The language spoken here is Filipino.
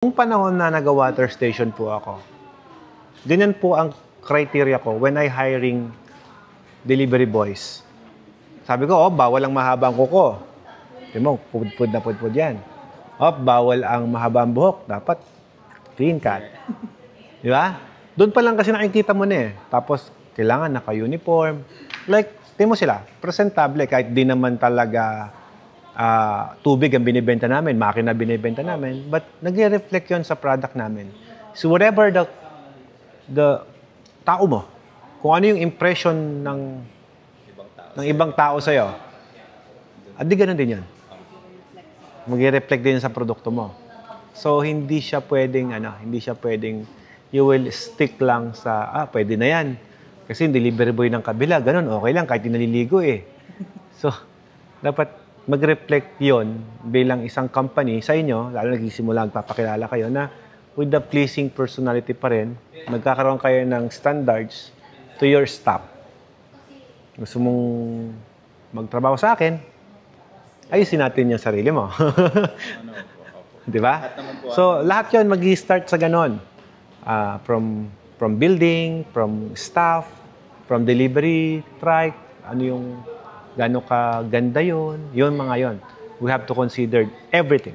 Nung panahon na nag-water station po ako, ganyan po ang criteria ko when I hiring delivery boys. Sabi ko, bawal ang mahabang kuko. Di mo, pudpud na pudpud yan. Bawal ang mahabang buhok. Dapat clean cut. Di ba? Doon pa lang kasi nakikita mo na eh. Tapos, kailangan naka-uniform. Like, tingin mo sila, presentable. Kahit di naman talaga tubig ang binibenta namin, makina binibenta namin, but nag-reflect yun sa product namin. So whatever the tao mo, kung ano yung impression ng ibang tao sa'yo, di ganun din yun. Mag-reflect din sa produkto mo. So hindi siya pwedeng, you will stick lang sa, pwede na yan. Kasi yung delivery boy ng kabila, ganun, okay lang, kahit naliligo eh. So, dapat mag-reflect yon bilang isang company sa inyo, lalo nagsisimula, magpapakilala kayo na with the pleasing personality pa rin, magkakaroon kayo ng standards to your staff. Gusto mong magtrabaho sa akin, ayusin natin yung sarili mo. Di ba? So, lahat yon mag-i-start sa ganon. From building, from staff, from delivery, truck, ano yung gano'n ka ganda yun, mga yon. We have to consider everything.